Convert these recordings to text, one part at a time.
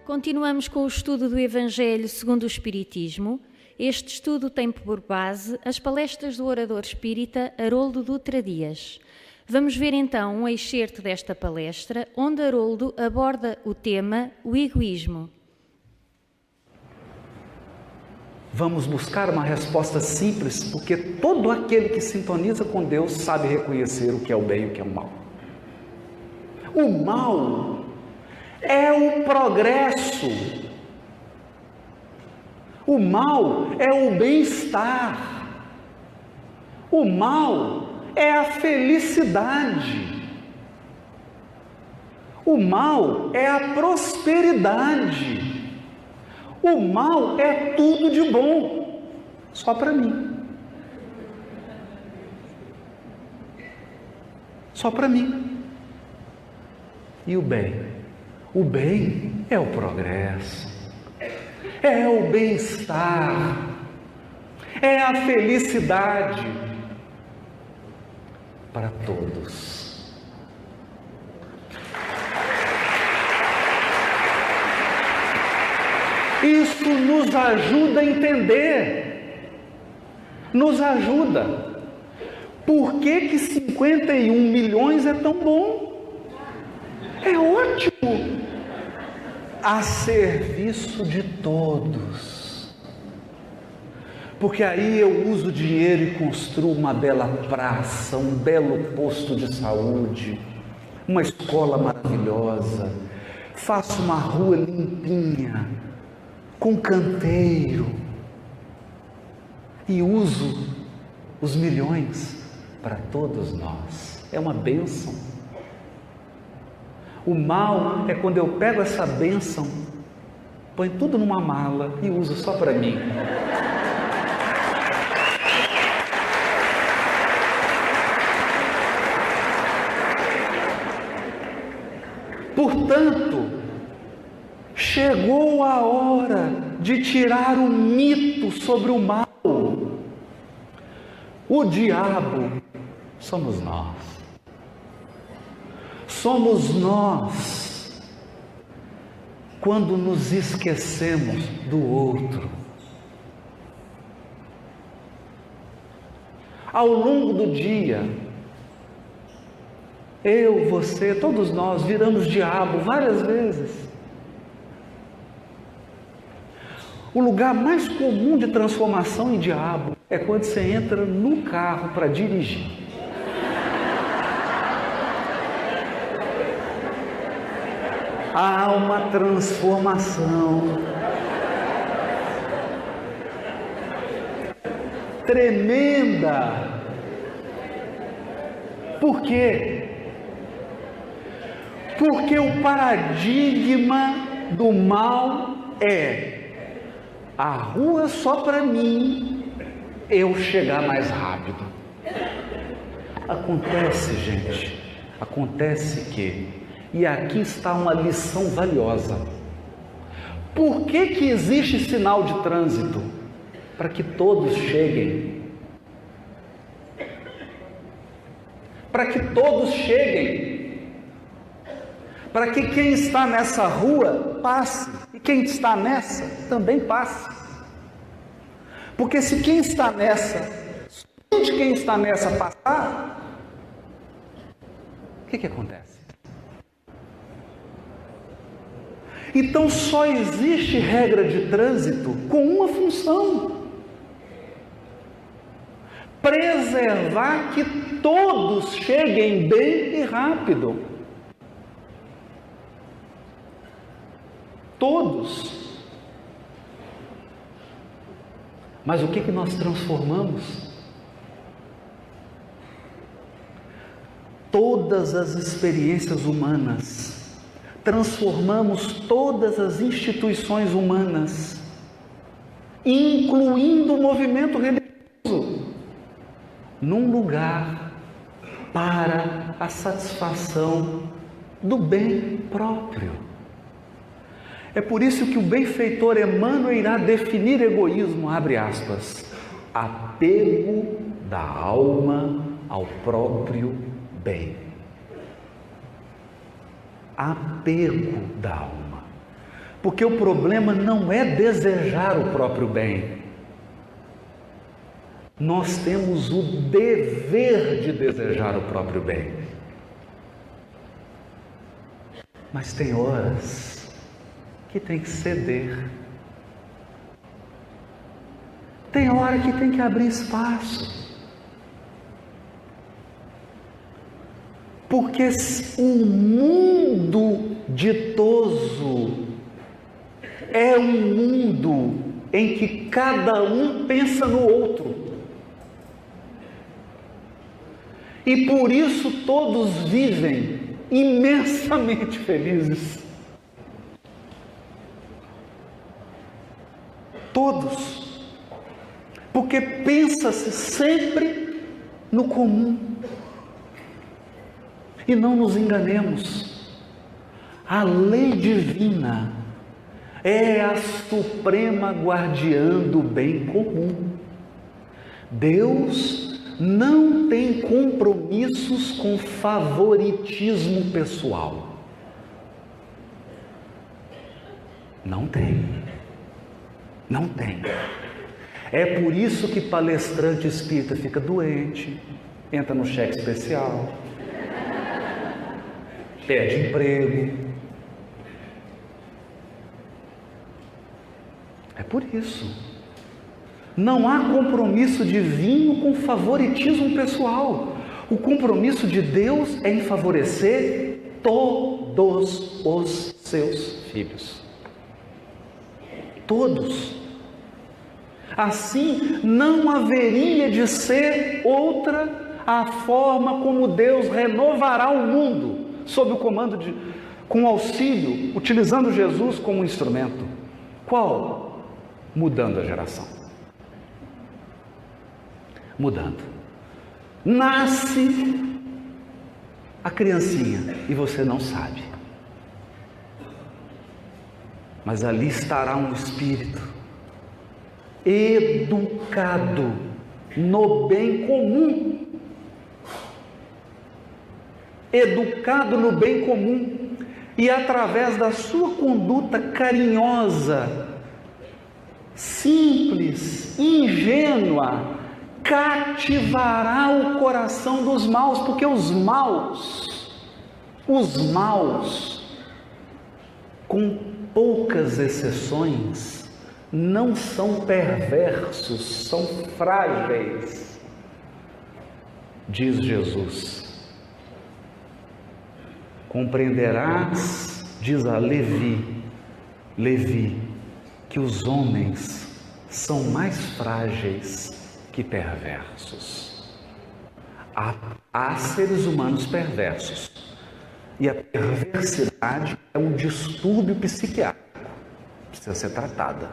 Continuamos com o estudo do Evangelho segundo o Espiritismo. Este estudo tem por base as palestras do orador espírita Haroldo Dutra Dias. Vamos ver então um excerto desta palestra, onde Haroldo aborda o tema o egoísmo. Vamos buscar uma resposta simples, porque todo aquele que sintoniza com Deus sabe reconhecer o que é o bem e o que é o mal. O mal é o progresso. O mal é o bem-estar. O mal é a felicidade. O mal é a prosperidade. O mal é tudo de bom, só para mim. Só para mim. E o bem? O bem é o progresso, é o bem-estar, é a felicidade para todos. Isso nos ajuda a entender, nos ajuda. Por que 51 milhões é tão bom? É ótimo. A serviço de todos. Porque aí eu uso o dinheiro e construo uma bela praça, um belo posto de saúde, uma escola maravilhosa, faço uma rua limpinha, com canteiro, e uso os milhões para todos nós. É uma bênção. O mal é quando eu pego essa bênção, ponho tudo numa mala e uso só para mim. Portanto, chegou a hora de tirar o mito sobre o mal. O diabo somos nós. Somos nós quando nos esquecemos do outro. Ao longo do dia, eu, você, todos nós viramos diabo várias vezes. O lugar mais comum de transformação em diabo é quando você entra no carro para dirigir. Há uma transformação tremenda. Por quê? Porque o paradigma do mal é a rua só para mim, eu chegar mais rápido. Acontece, gente, acontece que, e aqui está uma lição valiosa. Por que existe sinal de trânsito? Para que todos cheguem. Para que todos cheguem. Para que quem está nessa rua passe. E quem está nessa também passe. Porque se quem está nessa, somente quem está nessa passar, o que acontece? Então só existe regra de trânsito com uma função: preservar que todos cheguem bem e rápido. Todos. Mas o que nós transformamos? Todas as experiências humanas. Transformamos todas as instituições humanas, incluindo o movimento religioso, num lugar para a satisfação do bem próprio. É por isso que o benfeitor Emmanuel irá definir egoísmo, abre aspas, apego da alma ao próprio bem. Apego da alma. Porque o problema não é desejar o próprio bem. Nós temos o dever de desejar o próprio bem. Mas tem horas que tem que ceder. Tem hora que tem que abrir espaço. Porque o mundo ditoso é um mundo em que cada um pensa no outro. E por isso todos vivem imensamente felizes. Todos. Porque pensa-se sempre no comum. E não nos enganemos, a lei divina é a suprema guardiã do bem comum. Deus não tem compromissos com favoritismo pessoal. Não tem. Não tem. É por isso que palestrante espírita fica doente, entra no cheque especial, perde emprego. É por isso. Não há compromisso divino com favoritismo pessoal. O compromisso de Deus é em favorecer todos os seus filhos. Todos. Assim, não haveria de ser outra a forma como Deus renovará o mundo, sob o comando com auxílio, utilizando Jesus como instrumento. Qual? Mudando a geração. Mudando. Nasce a criancinha e você não sabe. Mas ali estará um espírito educado no bem comum. Educado no bem comum. E através da sua conduta carinhosa, simples, ingênua, cativará o coração dos maus, porque os maus, com poucas exceções, não são perversos, são frágeis, diz Jesus. Compreenderás, diz a Levi, que os homens são mais frágeis que perversos. Há seres humanos perversos, e a perversidade é um distúrbio psiquiátrico, precisa ser tratada.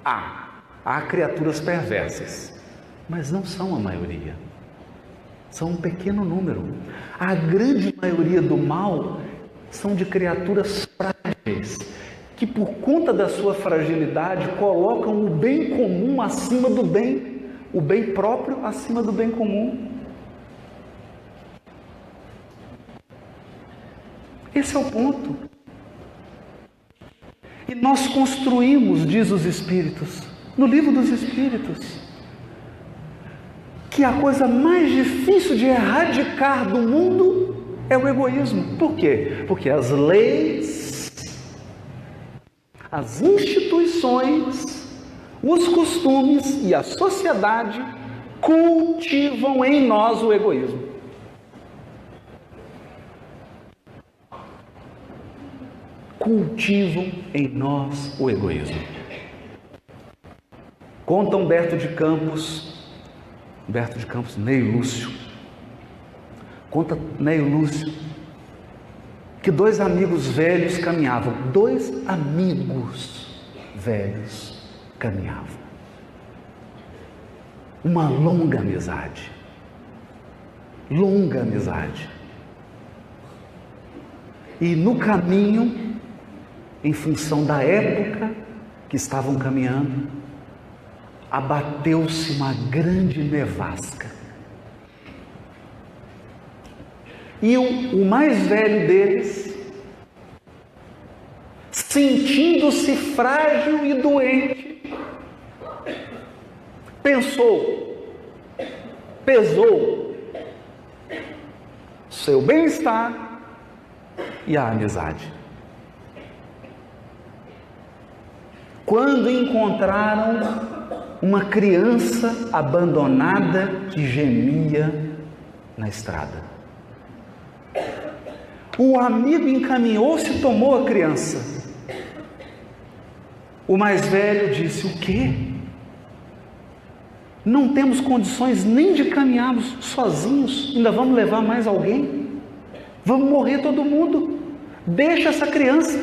Há criaturas perversas, mas não são a maioria, são um pequeno número. A grande maioria do mal são de criaturas frágeis, que por conta da sua fragilidade colocam o bem comum acima do bem, o bem próprio acima do bem comum. Esse é o ponto. E nós construímos, diz os Espíritos, no Livro dos Espíritos, que a coisa mais difícil de erradicar do mundo é o egoísmo. Por quê? Porque as leis, as instituições, os costumes e a sociedade cultivam em nós o egoísmo. Cultivam em nós o egoísmo. Conta Humberto de Campos, Neio Lúcio, conta Neio Lúcio, que dois amigos velhos caminhavam, uma longa amizade, e no caminho, em função da época que estavam caminhando, abateu-se uma grande nevasca. E o mais velho deles sentindo-se frágil e doente, pesou seu bem-estar e a amizade. Quando encontraram uma criança abandonada que gemia na estrada, o amigo encaminhou-se e tomou a criança. O mais velho disse: o quê? Não temos condições nem de caminharmos sozinhos, ainda vamos levar mais alguém? Vamos morrer todo mundo, deixa essa criança.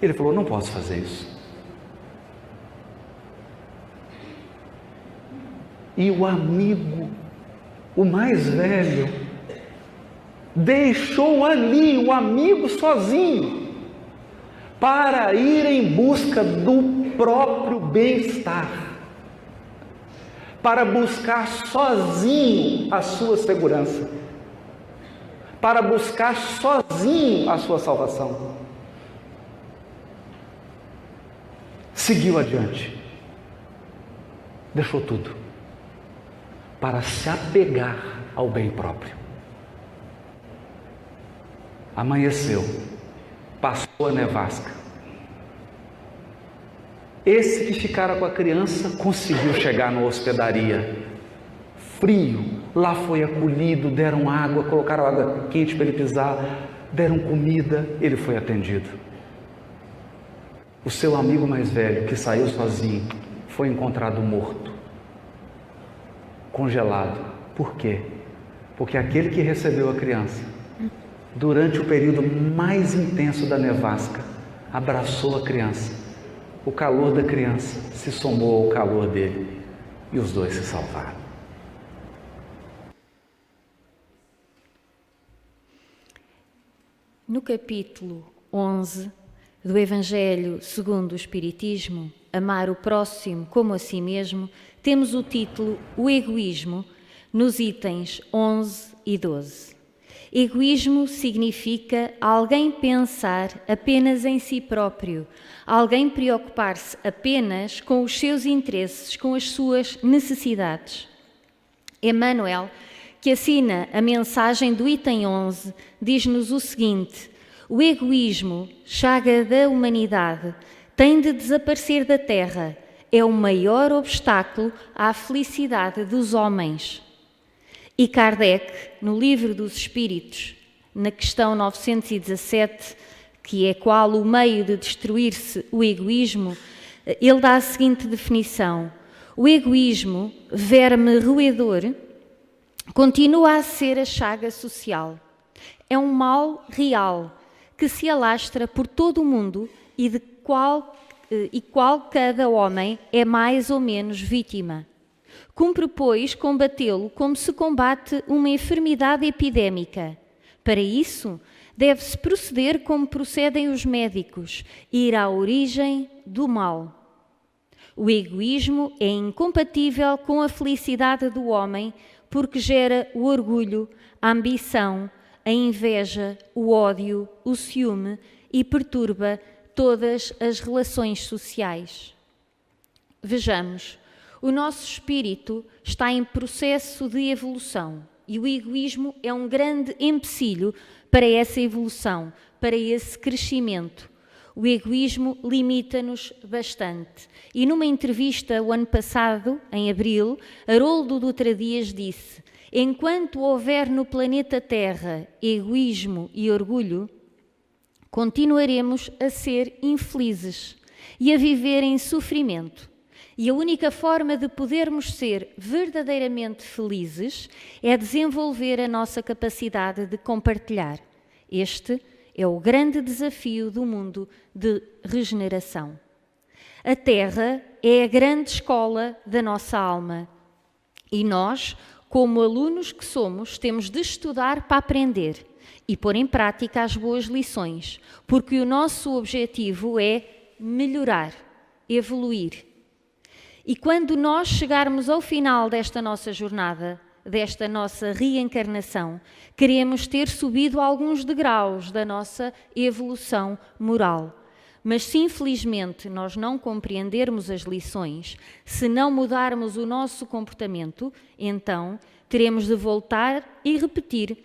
Ele falou: não posso fazer isso. E o amigo, o mais velho, deixou ali o amigo sozinho para ir em busca do próprio bem-estar, para buscar sozinho a sua segurança, para buscar sozinho a sua salvação. Seguiu adiante, deixou tudo para se apegar ao bem próprio. Amanheceu, passou a nevasca. Esse que ficara com a criança conseguiu chegar na hospedaria. Frio, lá foi acolhido, deram água, colocaram água quente para ele pisar, deram comida, ele foi atendido. O seu amigo mais velho, que saiu sozinho, foi encontrado morto, congelado. Por quê? Porque aquele que recebeu a criança, durante o período mais intenso da nevasca, abraçou a criança. O calor da criança se somou ao calor dele e os dois se salvaram. No capítulo 11 do Evangelho segundo o Espiritismo, Amar o Próximo como a si mesmo, temos o título O Egoísmo, nos itens 11 e 12. Egoísmo significa alguém pensar apenas em si próprio, alguém preocupar-se apenas com os seus interesses, com as suas necessidades. Emmanuel, que assina a mensagem do item 11, diz-nos o seguinte: o egoísmo, chaga da humanidade, tem de desaparecer da Terra, é o maior obstáculo à felicidade dos homens. E Kardec, no Livro dos Espíritos, na questão 917, que é qual o meio de destruir-se o egoísmo, ele dá a seguinte definição: o egoísmo, verme roedor, continua a ser a chaga social. É um mal real que se alastra por todo o mundo e qual cada homem é mais ou menos vítima. Cumpre, pois, combatê-lo como se combate uma enfermidade epidémica. Para isso, deve-se proceder como procedem os médicos, ir à origem do mal. O egoísmo é incompatível com a felicidade do homem porque gera o orgulho, a ambição, a inveja, o ódio, o ciúme e perturba todas as relações sociais. Vejamos, o nosso espírito está em processo de evolução e o egoísmo é um grande empecilho para essa evolução, para esse crescimento. O egoísmo limita-nos bastante. E numa entrevista o ano passado, em abril, Haroldo Dutra Dias disse: enquanto houver no planeta Terra egoísmo e orgulho, continuaremos a ser infelizes e a viver em sofrimento. E a única forma de podermos ser verdadeiramente felizes é desenvolver a nossa capacidade de compartilhar. Este é o grande desafio do mundo de regeneração. A Terra é a grande escola da nossa alma e nós, como alunos que somos, temos de estudar para aprender e pôr em prática as boas lições, porque o nosso objetivo é melhorar, evoluir. E quando nós chegarmos ao final desta nossa jornada, desta nossa reencarnação, queremos ter subido alguns degraus da nossa evolução moral. Mas se infelizmente nós não compreendermos as lições, se não mudarmos o nosso comportamento, então teremos de voltar e repetir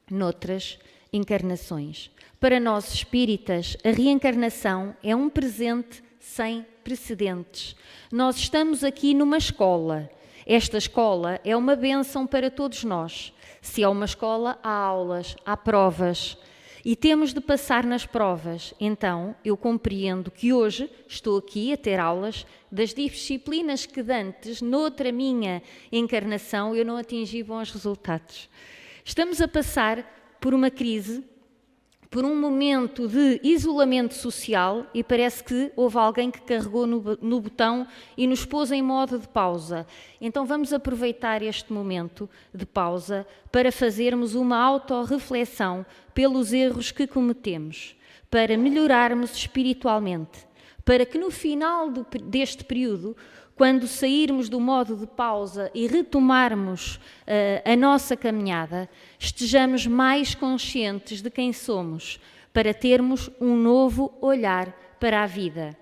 noutras encarnações. Para nós espíritas, a reencarnação é um presente sem precedentes. Nós estamos aqui numa escola. Esta escola é uma bênção para todos nós. Se é uma escola, há aulas, há provas. E temos de passar nas provas. Então, eu compreendo que hoje estou aqui a ter aulas das disciplinas que antes, noutra minha encarnação, eu não atingi bons resultados. Estamos a passar por uma crise, por um momento de isolamento social e parece que houve alguém que carregou no botão e nos pôs em modo de pausa. Então vamos aproveitar este momento de pausa para fazermos uma autorreflexão pelos erros que cometemos, para melhorarmos espiritualmente, para que no final deste período, quando sairmos do modo de pausa e retomarmos a nossa caminhada, estejamos mais conscientes de quem somos, para termos um novo olhar para a vida.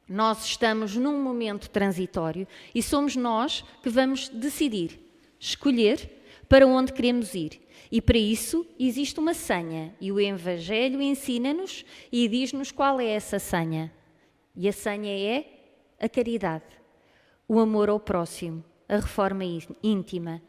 Nós estamos num momento transitório e somos nós que vamos decidir, escolher para onde queremos ir. E para isso existe uma senha e o Evangelho ensina-nos e diz-nos qual é essa senha. E a senha é a caridade. O amor ao próximo, a reforma íntima.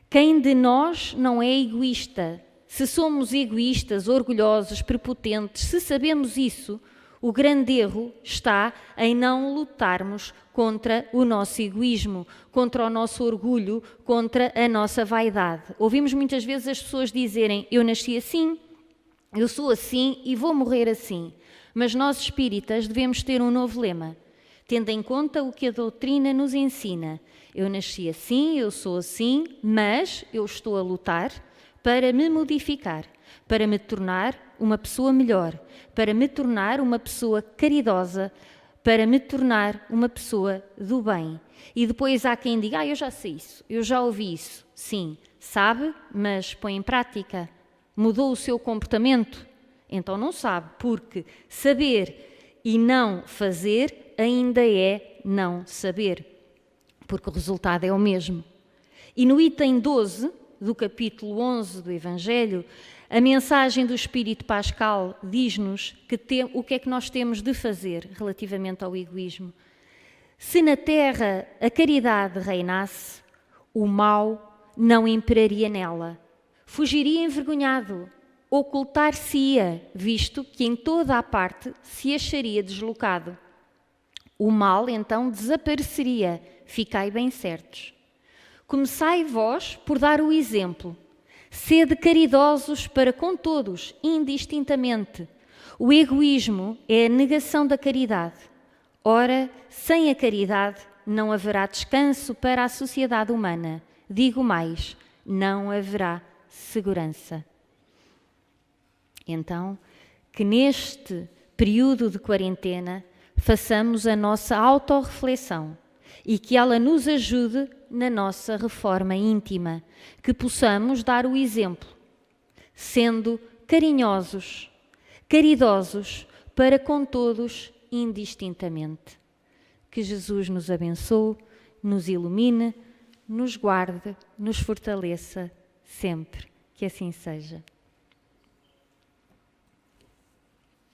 Quem de nós não é egoísta? Se somos egoístas, orgulhosos, prepotentes, se sabemos isso, o grande erro está em não lutarmos contra o nosso egoísmo, contra o nosso orgulho, contra a nossa vaidade. Ouvimos muitas vezes as pessoas dizerem: eu nasci assim, eu sou assim e vou morrer assim. Mas nós espíritas devemos ter um novo lema, tendo em conta o que a doutrina nos ensina. Eu nasci assim, eu sou assim, mas eu estou a lutar para me modificar, para me tornar uma pessoa melhor, para me tornar uma pessoa caridosa, para me tornar uma pessoa do bem. E depois há quem diga: eu já sei isso, eu já ouvi isso. Sim, sabe, mas põe em prática. Mudou o seu comportamento? Então não sabe, porque saber e não fazer ainda é não saber, porque o resultado é o mesmo. E no item 12 do capítulo 11 do Evangelho, a mensagem do Espírito Pascal diz-nos o que é que nós temos de fazer relativamente ao egoísmo. Se na terra a caridade reinasse, o mal não imperaria nela. Fugiria envergonhado, ocultar-se-ia, visto que em toda a parte se acharia deslocado. O mal, então, desapareceria, ficai bem certos. Começai vós por dar o exemplo. Sede caridosos para com todos, indistintamente. O egoísmo é a negação da caridade. Ora, sem a caridade não haverá descanso para a sociedade humana. Digo mais, não haverá segurança. Então, que neste período de quarentena façamos a nossa autorreflexão e que ela nos ajude na nossa reforma íntima, que possamos dar o exemplo, sendo carinhosos, caridosos para com todos indistintamente. Que Jesus nos abençoe, nos ilumine, nos guarde, nos fortaleça sempre. Que assim seja.